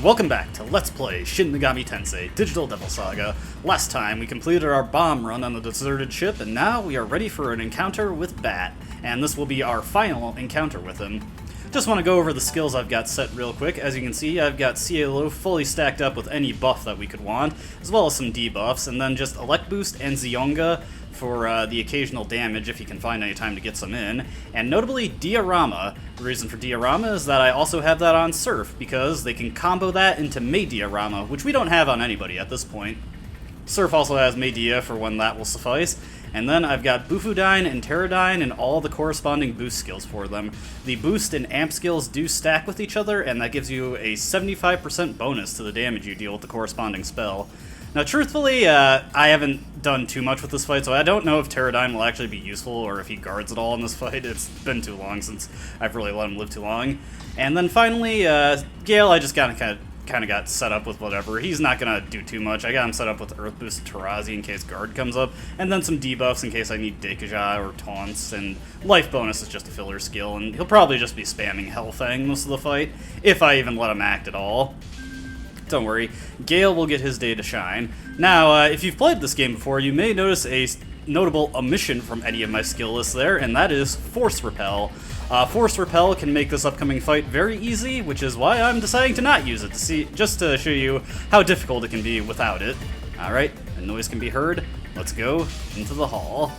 welcome back to Let's Play Shin Megami Tensei Digital Devil Saga. Last time we completed our bomb run on the deserted ship, and now we are ready for an encounter with Bat, and this will be our final encounter with him. Just want to go over the skills I've got set real quick. As you can see, I've got Cielo fully stacked up with any buff that we could want, as well as some debuffs, and then just Elect Boost and Zionga for the occasional damage if you can find any time to get some in, and notably Diorama. The reason for Diorama is that I also have that on Surf, because they can combo that into Mei Diorama, which we don't have on anybody at this point. Surf also has Mei-Dia for when that will suffice, and then I've got Bufudyne and Pterodyne and all the corresponding boost skills for them. The boost and amp skills do stack with each other, and that gives you a 75% bonus to the damage you deal with the corresponding spell. Now, truthfully, I haven't done too much with this fight, so I don't know if Pterodyne will actually be useful or if he guards at all in this fight. It's been too long since I've really let him live too long. And then finally, Gale, I just kind of got set up with whatever. He's not going to do too much. I got him set up with Earth Boost Tarazi in case guard comes up, and then some debuffs in case I need Deikaja or taunts, and life bonus is just a filler skill, and he'll probably just be spamming Hellfang most of the fight, if I even let him act at all. Don't worry, Gale will get his day to shine. Now, if you've played this game before, you may notice a notable omission from any of my skill lists there, and that is Force Repel. Force Repel can make this upcoming fight very easy, which is why I'm deciding to not use it, just to show you how difficult it can be without it. Alright, the noise can be heard. Let's go into the hall.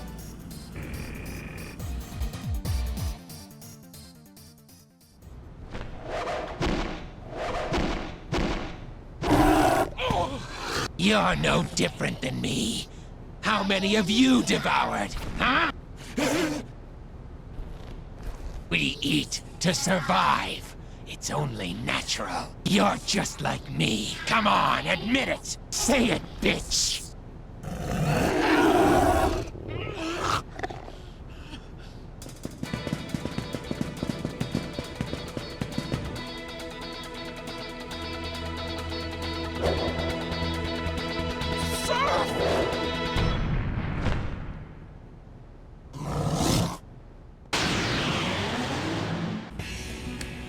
You're no different than me. How many have you devoured, huh? We eat to survive. It's only natural. You're just like me. Come on, admit it. Say it, bitch.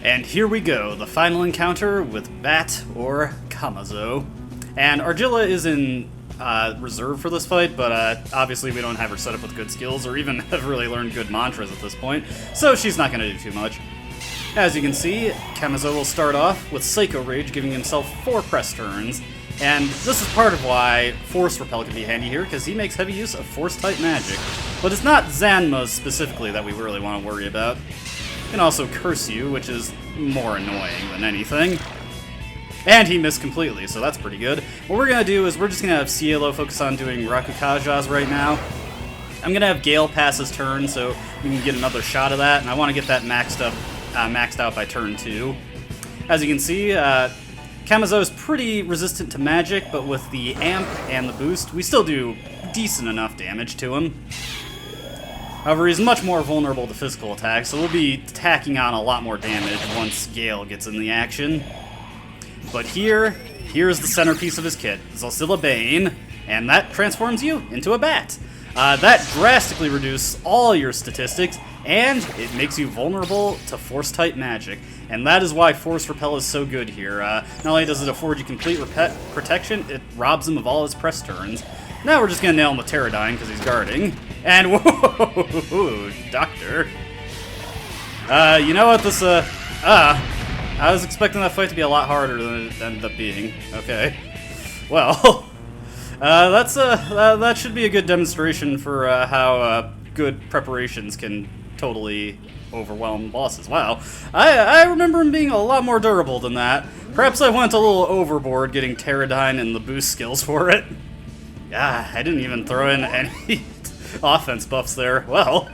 And here we go, the final encounter with Bat or Kamazo. And Argilla is in reserve for this fight, but obviously we don't have her set up with good skills or even have really learned good mantras at this point, so she's not going to do too much. As you can see, Kamazo will start off with Psycho Rage, giving himself 4 press turns, and this is part of why Force Repel can be handy here, because he makes heavy use of Force-type magic. But it's not Zanma's specifically that we really want to worry about. He can also Curse You, which is more annoying than anything. And he missed completely, so that's pretty good. What we're going to do is we're just going to have Cielo focus on doing Rakukajas right now. I'm going to have Gale pass his turn so we can get another shot of that, and I want to get that maxed out by turn 2. As you can see, Kamazo is pretty resistant to magic, but with the amp and the boost, we still do decent enough damage to him. However, he's much more vulnerable to physical attacks, so we'll be tacking on a lot more damage once Gale gets in the action. But here's the centerpiece of his kit, Zilsilla Bane, and that transforms you into a bat. That drastically reduces all your statistics, and it makes you vulnerable to Force-type magic. And that is why Force Repel is so good here. Not only does it afford you complete protection, it robs him of all his press turns. Now we're just going to nail him with Pterodyne because he's guarding. And whoa, Doctor. You know what, I was expecting that fight to be a lot harder than it ended up being. Okay. Well, that should be a good demonstration for how good preparations can totally overwhelm bosses. Wow. I remember him being a lot more durable than that. Perhaps I went a little overboard getting Pterodyne and the boost skills for it. Yeah, I didn't even throw in any offense buffs there. Well.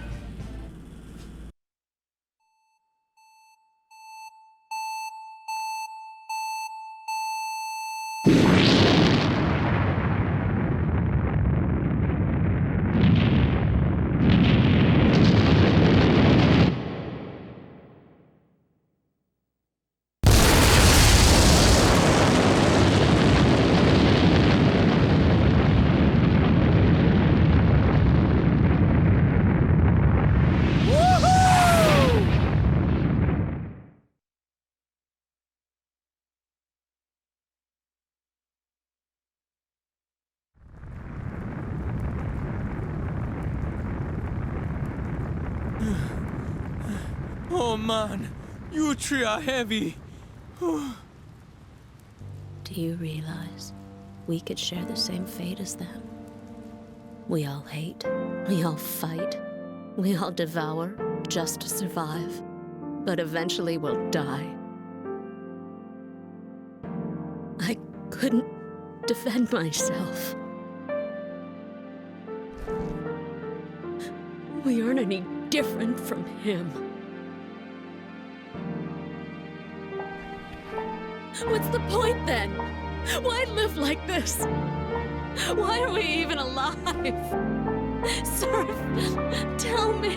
Oh man, you three are heavy. Do you realize we could share the same fate as them? We all hate, we all fight, we all devour just to survive. But eventually we'll die. I couldn't defend myself. We aren't any different from him. What's the point then? Why live like this? Why are we even alive? Surf, tell me.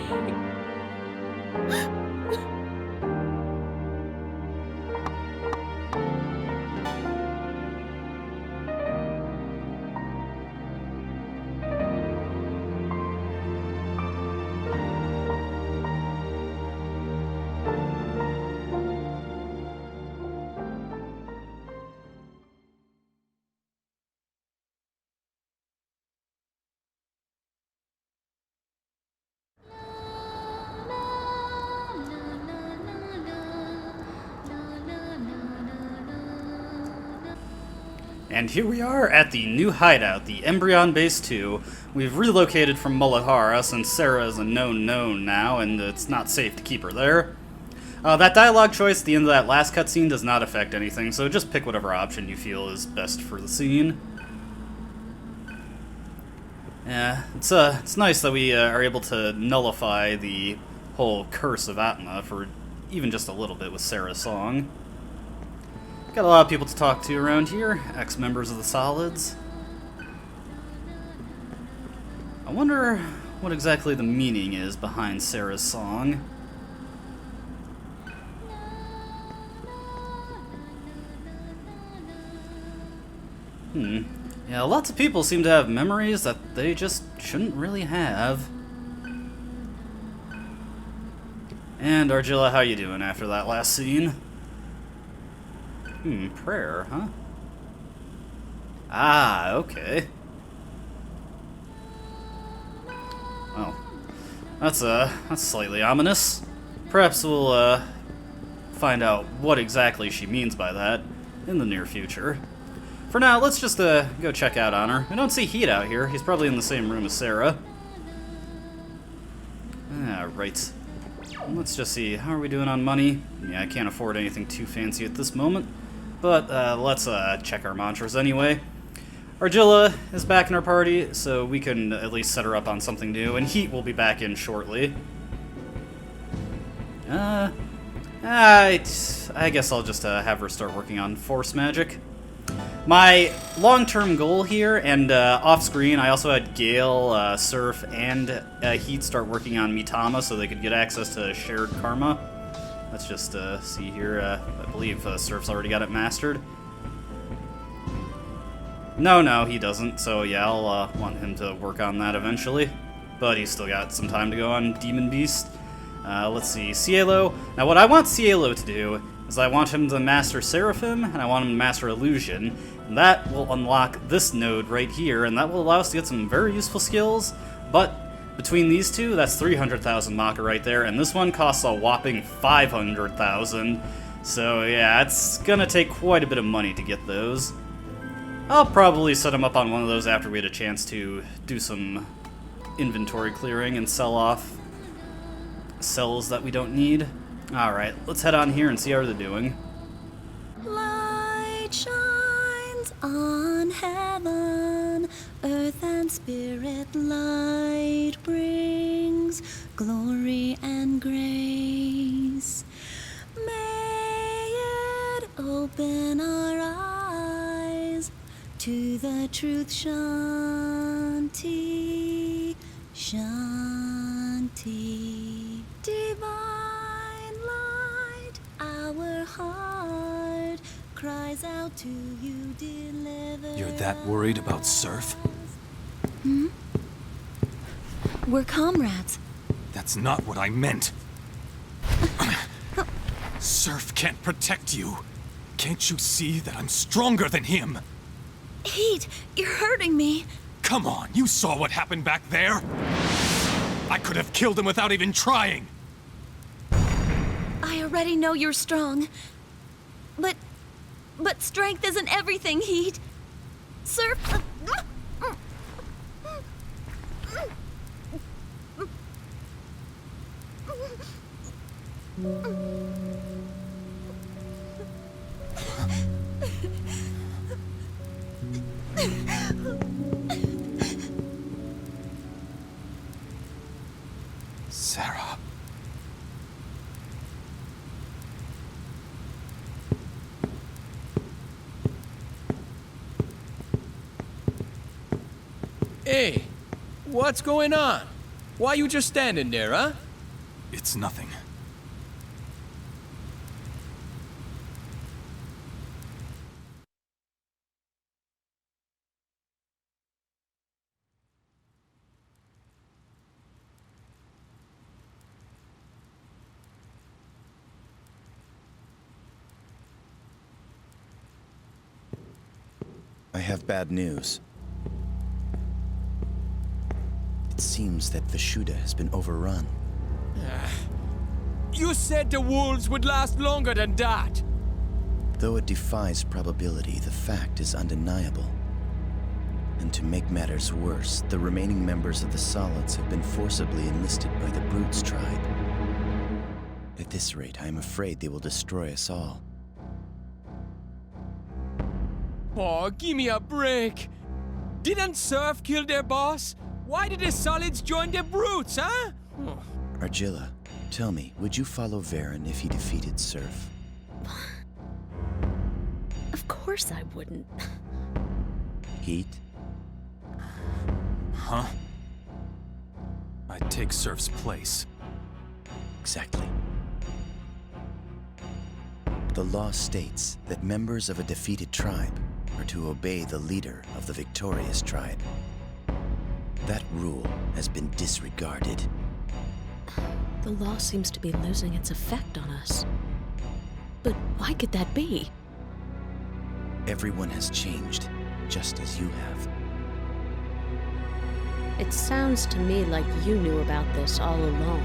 And here we are at the new hideout, the Embryon Base 2. We've relocated from Muladhara since Sarah is a known now, and it's not safe to keep her there. That dialogue choice at the end of that last cutscene does not affect anything, so just pick whatever option you feel is best for the scene. Yeah, it's nice that we are able to nullify the whole curse of Atma for even just a little bit with Sarah's song. Got a lot of people to talk to around here, ex-members of the Solids. I wonder what exactly the meaning is behind Sarah's song. Yeah, lots of people seem to have memories that they just shouldn't really have. And Argilla, how you doing after that last scene? Prayer, huh? Ah, okay. Well, that's slightly ominous. Perhaps we'll find out what exactly she means by that in the near future. For now, let's just go check out on her. I don't see Hideout here. He's probably in the same room as Sarah. Right. Let's just see. How are we doing on money? Yeah, I can't afford anything too fancy at this moment. But let's check our mantras anyway. Argilla is back in our party, so we can at least set her up on something new, and Heat will be back in shortly. I guess I'll just have her start working on Force Magic. My long-term goal here, and off-screen, I also had Gale, Surf, and Heat start working on Mitama so they could get access to shared karma. Let's just see here. I believe Surf's already got it mastered. No, he doesn't. So yeah, I'll want him to work on that eventually. But he's still got some time to go on Demon Beast. Let's see, Cielo. Now what I want Cielo to do is I want him to master Seraphim, and I want him to master Illusion. And that will unlock this node right here, and that will allow us to get some very useful skills. But between these two, that's 300,000 Maka right there, and this one costs a whopping 500,000. So yeah, it's gonna take quite a bit of money to get those. I'll probably set him up on one of those after we had a chance to do some inventory clearing and sell off cells that we don't need. Alright, let's head on here and see how they're doing. Light shines on heaven, earth and spirit light brings glory and grace. May it open our eyes to the truth. Shanti, Shanti. Divine light, our heart cries out to you, deliver. You're that worried about Surf? We're comrades. That's not what I meant. Surf can't protect you. Can't you see that I'm stronger than him? Heat, you're hurting me. Come on, you saw what happened back there. I could have killed him without even trying. I already know you're strong. But strength isn't everything, Heat. Surf... Sarah. Hey, what's going on? Why you just standing there, huh? It's nothing. I have bad news. It seems that Vishuda has been overrun. You said the wolves would last longer than that. Though it defies probability, the fact is undeniable. And to make matters worse, the remaining members of the Solids have been forcibly enlisted by the Brutes tribe. At this rate, I am afraid they will destroy us all. Oh, give me a break. Didn't Surf kill their boss? Why did the Solids join the Brutes, huh? Argilla, tell me, would you follow Varen if he defeated Surf? Of course I wouldn't. Heat? Huh? I'd take Surf's place. Exactly. The law states that members of a defeated tribe are to obey the leader of the victorious tribe. That rule has been disregarded. The law seems to be losing its effect on us. But why could that be? Everyone has changed, just as you have. It sounds to me like you knew about this all along.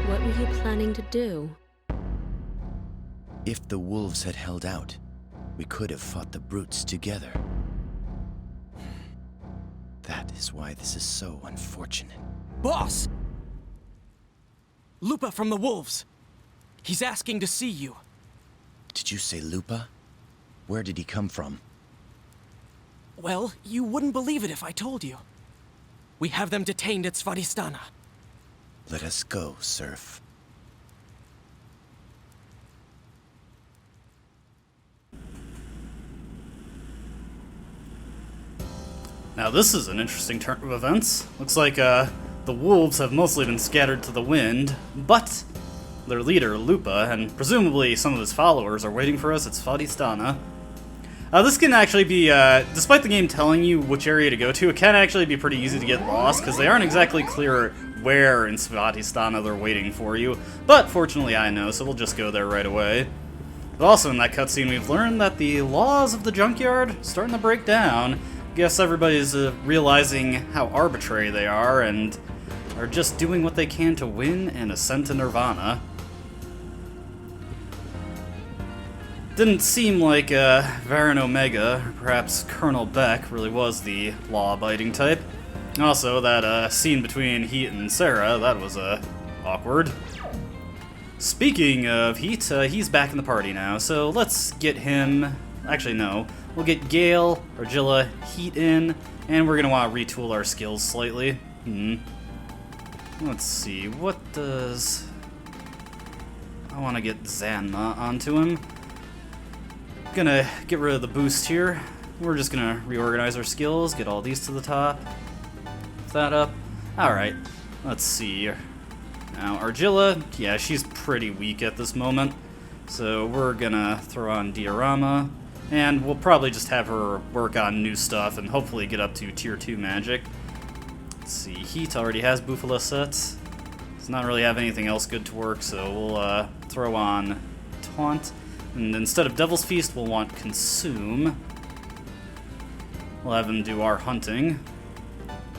What were you planning to do? If the wolves had held out, we could have fought the Brutes together. That is why this is so unfortunate. Boss! Lupa from the Wolves. He's asking to see you. Did you say Lupa? Where did he come from? Well, you wouldn't believe it if I told you. We have them detained at Svadhisthana. Let us go, Surf. Now this is an interesting turn of events. Looks like the wolves have mostly been scattered to the wind, but their leader, Lupa, and presumably some of his followers are waiting for us at Svadhisthana. This can actually be, despite the game telling you which area to go to, it can actually be pretty easy to get lost, because they aren't exactly clear where in Svadhisthana they're waiting for you. But fortunately I know, so we'll just go there right away. But also in that cutscene we've learned that the laws of the junkyard are starting to break down. Guess everybody's realizing how arbitrary they are and are just doing what they can to win and ascend to Nirvana. Didn't seem like Varen Omega, or perhaps Colonel Beck, really was the law-abiding type. Also, that scene between Heat and Sarah, that was awkward. Speaking of Heat, he's back in the party now, so let's get him... Actually, no. We'll get Gale, Argilla, Heat in, and we're gonna want to retool our skills slightly. Let's see, what does... I want to get Zanma onto him. Gonna get rid of the boost here. We're just gonna reorganize our skills, get all these to the top. Lift that up. Alright, let's see. Now, Argilla, yeah, she's pretty weak at this moment. So we're gonna throw on Diorama. And we'll probably just have her work on new stuff and hopefully get up to tier 2 magic. Let's see, Heat already has Bufala sets. Does not really have anything else good to work, so we'll throw on Taunt. And instead of Devil's Feast, we'll want Consume. We'll have him do our hunting.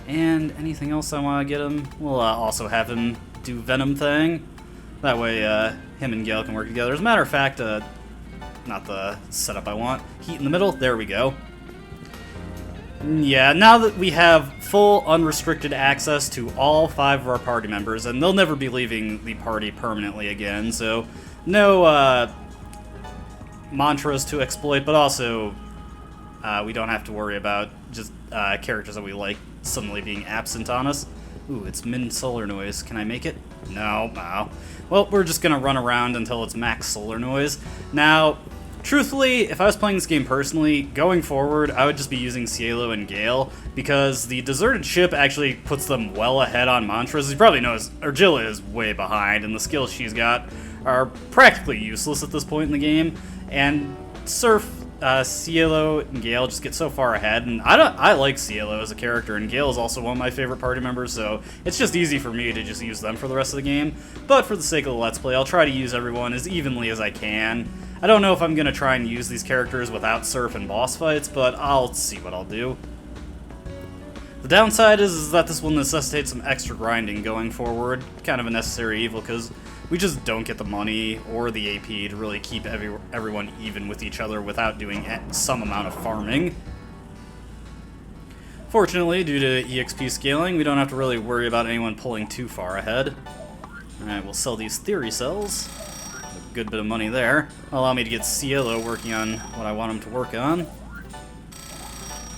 And anything else I want to get him, we'll also have him do Venom Thing. That way, him and Gale can work together. As a matter of fact, not the setup I want. Heat in the middle. There we go. Yeah, now that we have full unrestricted access to all 5 of our party members, and they'll never be leaving the party permanently again, so no mantras to exploit, but also we don't have to worry about just characters that we like suddenly being absent on us. Ooh, it's min solar noise. Can I make it? No. Well, we're just gonna run around until it's max solar noise. Now, truthfully, if I was playing this game personally, going forward, I would just be using Cielo and Gale, because the deserted ship actually puts them well ahead on mantras. As you probably know, Argilla is way behind, and the skills she's got are practically useless at this point in the game, and Surf, Cielo and Gale just get so far ahead, and I like Cielo as a character, and Gale is also one of my favorite party members, so it's just easy for me to just use them for the rest of the game. But for the sake of the Let's Play, I'll try to use everyone as evenly as I can. I don't know if I'm going to try and use these characters without Surf and boss fights, but I'll see what I'll do. The downside is that this will necessitate some extra grinding going forward, kind of a necessary evil, because we just don't get the money or the AP to really keep everyone even with each other without doing some amount of farming. Fortunately, due to EXP scaling, we don't have to really worry about anyone pulling too far ahead. Alright, we'll sell these theory cells. A good bit of money there. Allow me to get Cielo working on what I want him to work on.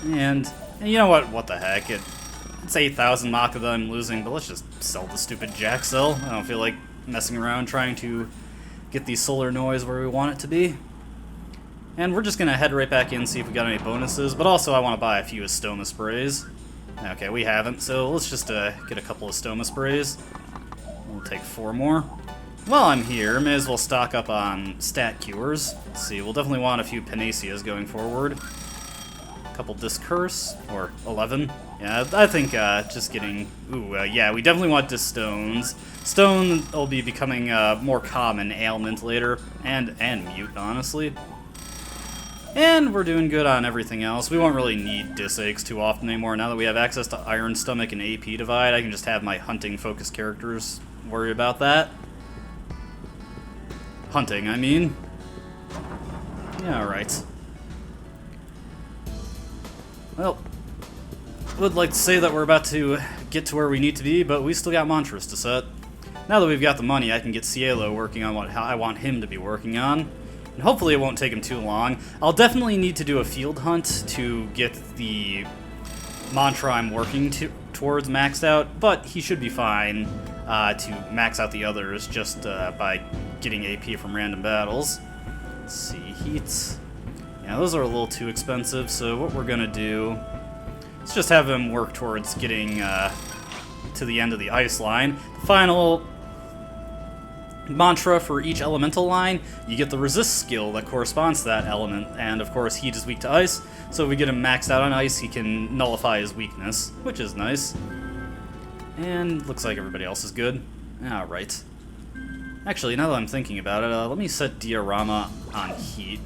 And you know what the heck, it's 8,000 Maka that I'm losing, but let's just sell the stupid Jack cell. I don't feel like messing around trying to get the solar noise where we want it to be. And we're just gonna head right back in and see if we got any bonuses, but also I want to buy a few Astoma sprays. Okay, we haven't, so let's just get a couple of Astoma sprays. We'll take 4 more. While I'm here, may as well stock up on stat cures. Let's see, we'll definitely want a few Panaceas going forward. A couple Discurse, or 11. Yeah, I think just getting... Ooh, yeah, we definitely want Disstones. Stone will be becoming a more common ailment later, and mute, honestly. And we're doing good on everything else. We won't really need Disaches too often anymore. Now that we have access to Iron Stomach and AP Divide, I can just have my hunting-focused characters worry about that. Hunting, I mean. Yeah, alright. Well, would like to say that we're about to get to where we need to be, but we still got mantras to set. Now that we've got the money, I can get Cielo working on how I want him to be working on. And hopefully it won't take him too long. I'll definitely need to do a field hunt to get the mantra I'm working towards maxed out, but he should be fine to max out the others just by getting AP from random battles. Let's see, heats. Yeah, those are a little too expensive, so what we're gonna do, let's just have him work towards getting to the end of the ice line. The final mantra for each elemental line, you get the resist skill that corresponds to that element, and of course heat is weak to ice, so if we get him maxed out on ice, he can nullify his weakness, which is nice. And looks like everybody else is good. Alright. Actually, now that I'm thinking about it, let me set Diorama on heat.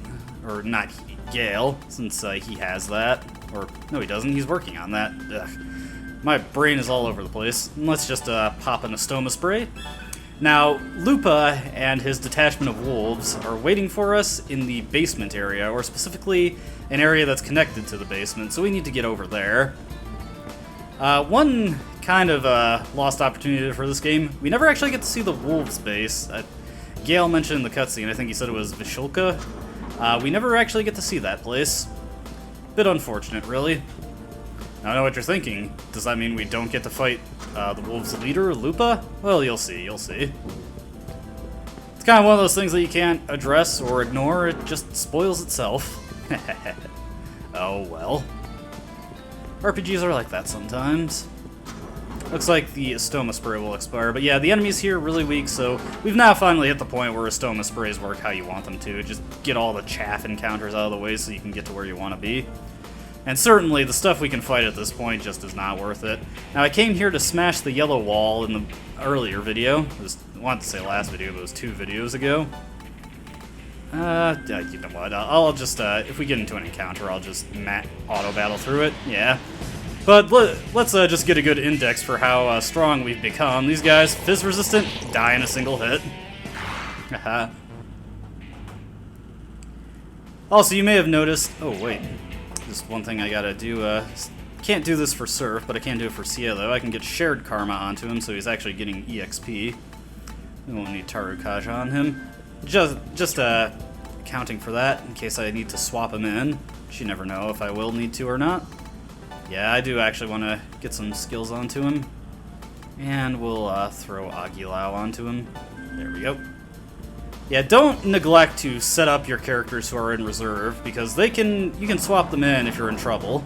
Or not heat, Gale, since he has that. Or, no he doesn't, he's working on that. Ugh. My brain is all over the place. Let's just pop an Astoma spray. Now, Lupa and his detachment of wolves are waiting for us in the basement area, or specifically an area that's connected to the basement, so we need to get over there. One kind of lost opportunity for this game, we never actually get to see the wolves base. Gale mentioned in the cutscene, I think he said it was Vishulka. We never actually get to see that place. Bit unfortunate, really. I know what you're thinking. Does that mean we don't get to fight the wolves' leader, Lupa? Well, you'll see, you'll see. It's kind of one of those things that you can't address or ignore, it just spoils itself. Oh well. RPGs are like that sometimes. Looks like the Astoma spray will expire, but yeah, the enemies here are really weak, so we've now finally hit the point where Astoma sprays work how you want them to. Just get all the chaff encounters out of the way so you can get to where you want to be. And certainly, the stuff we can fight at this point just is not worth it. Now, I came here to smash the yellow wall in the earlier video. I wanted to say last video, but it was 2 videos ago. You know what, I'll just, if we get into an encounter, I'll just auto-battle through it, yeah. But let's just get a good index for how strong we've become. These guys, fizz-resistant, die in a single hit. Haha. Also, you may have noticed... Oh, wait. Just one thing I gotta do. Can't do this for Surf, but I can do it for Cielo. I can get shared karma onto him, so he's actually getting EXP. We won't need Tarukaja on him. Just accounting for that, in case I need to swap him in. Which you never know if I will need to or not. Yeah, I do actually want to get some skills onto him. And we'll throw Aguilau onto him. There we go. Yeah, don't neglect to set up your characters who are in reserve, because you can swap them in if you're in trouble.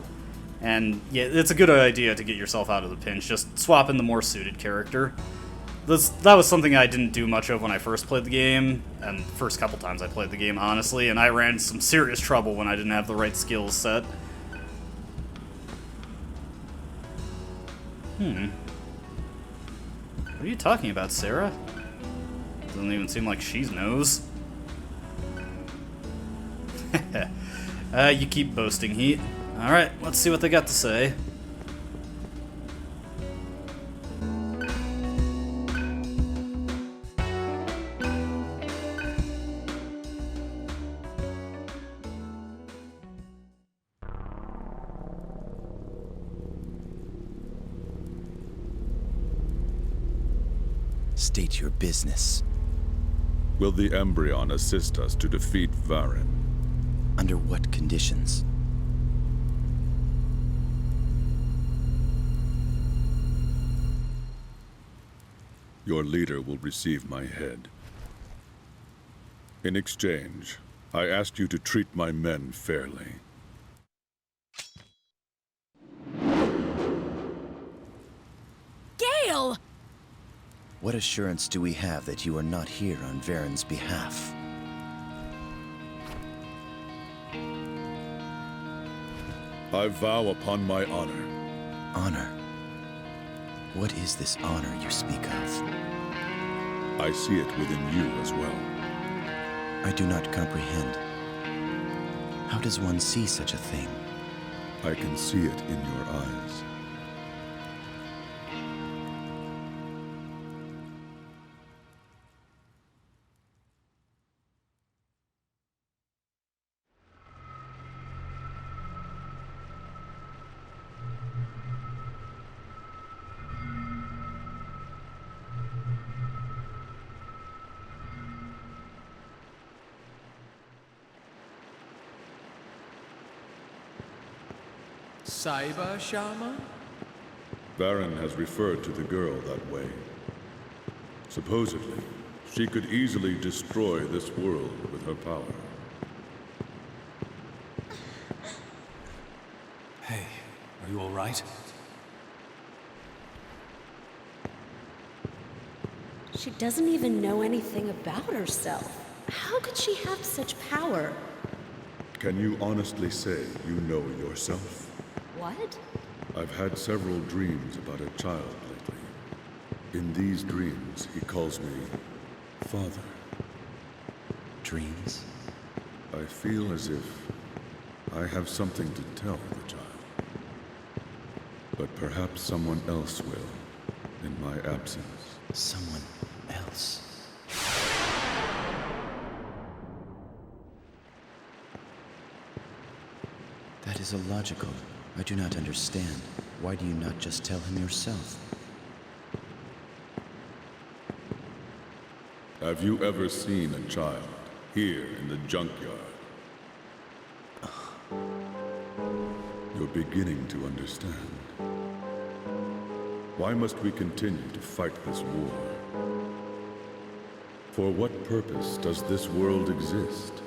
And yeah, it's a good idea to get yourself out of the pinch. Just swap in the more suited character. That was something I didn't do much of when I first played the game, and the first couple times I played the game, honestly, and I ran into some serious trouble when I didn't have the right skills set. What are you talking about, Sarah? Doesn't even seem like she knows. You keep boasting, Heat. Alright, let's see what they got to say. State your business. Will the Embryon assist us to defeat Varen? Under what conditions? Your leader will receive my head. In exchange, I ask you to treat my men fairly. Gale! What assurance do we have that you are not here on Varen's behalf? I vow upon my honor. Honor? What is this honor you speak of? I see it within you as well. I do not comprehend. How does one see such a thing? I can see it in your eyes. Cyber Shaman? Varen has referred to the girl that way. Supposedly, she could easily destroy this world with her power. Hey, are you all right? She doesn't even know anything about herself. How could she have such power? Can you honestly say you know yourself? What? I've had several dreams about a child lately. In these dreams, he calls me Father. Dreams? I feel as if I have something to tell the child. But perhaps someone else will, in my absence. Someone else. That is illogical. I do not understand. Why do you not just tell him yourself? Have you ever seen a child here in the junkyard? You're beginning to understand. Why must we continue to fight this war? For what purpose does this world exist?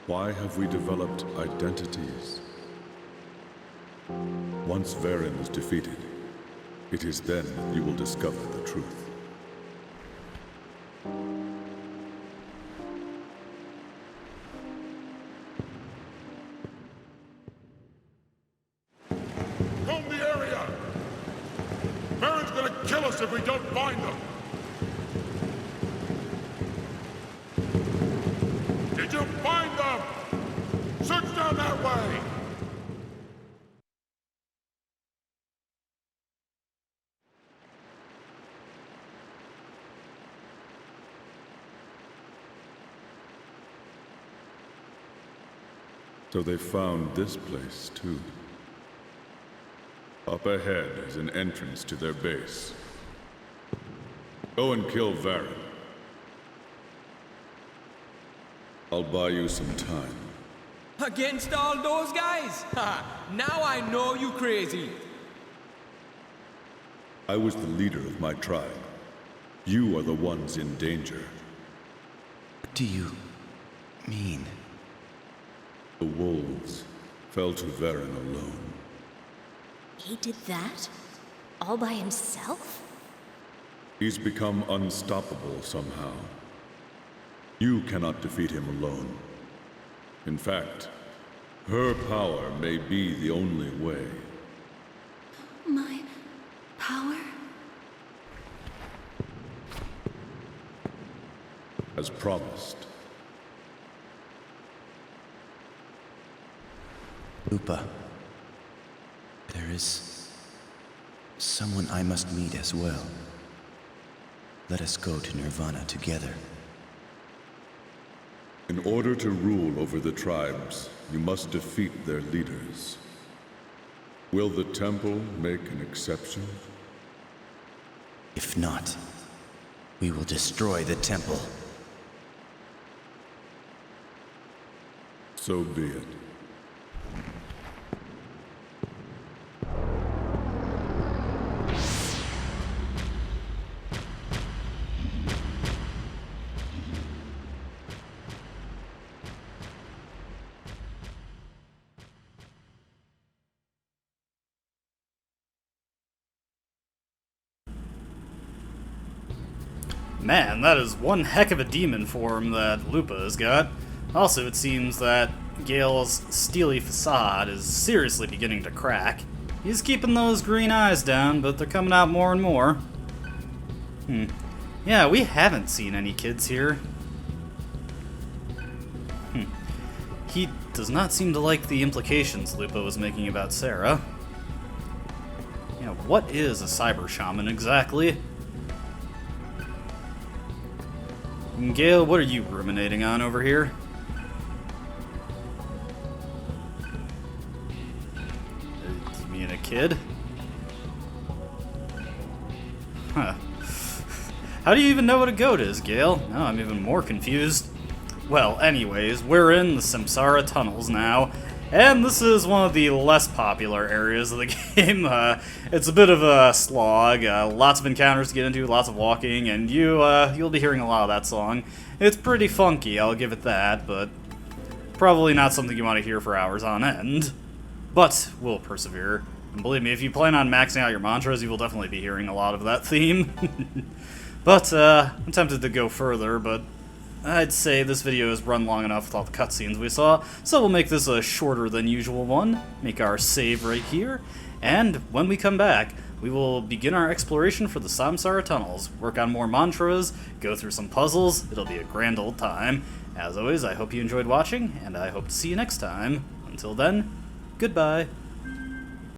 Why have we developed identities? Once Varen is defeated, it is then that you will discover the truth. Comb the area! Varen's gonna kill us if we don't find them! Did you find them? Search down that way! So they found this place, too. Up ahead is an entrance to their base. Go and kill Varen. I'll buy you some time. Against all those guys? Now I know you crazy. I was the leader of my tribe. You are the ones in danger. What do you mean? The wolves fell to Varen alone. He did that? All by himself? He's become unstoppable somehow. You cannot defeat him alone. In fact, her power may be the only way. My power? As promised. Lupa. There is someone I must meet as well. Let us go to Nirvana together. In order to rule over the tribes, you must defeat their leaders. Will the temple make an exception? If not, we will destroy the temple. So be it. Man, that is one heck of a demon form that Lupa has got. Also, it seems that Gale's steely facade is seriously beginning to crack. He's keeping those green eyes down, but they're coming out more and more. Yeah, we haven't seen any kids here. He does not seem to like the implications Lupa was making about Sarah. Yeah, what is a cyber shaman exactly? Gale, what are you ruminating on over here? You mean a kid? Huh. How do you even know what a goat is, Gale? Now I'm even more confused. Well, anyways, we're in the Samsara tunnels now, and this is one of the less popular areas of the game. It's a bit of a slog, lots of encounters to get into, lots of walking, and you'll be hearing a lot of that song. It's pretty funky, I'll give it that, but probably not something you want to hear for hours on end. But we'll persevere. And believe me, if you plan on maxing out your mantras, you will definitely be hearing a lot of that theme. But I'm tempted to go further, but I'd say this video has run long enough with all the cutscenes we saw, so we'll make this a shorter than usual one, make our save right here, and when we come back, we will begin our exploration for the Samsara tunnels, work on more mantras, go through some puzzles. It'll be a grand old time. As always, I hope you enjoyed watching, and I hope to see you next time. Until then, goodbye.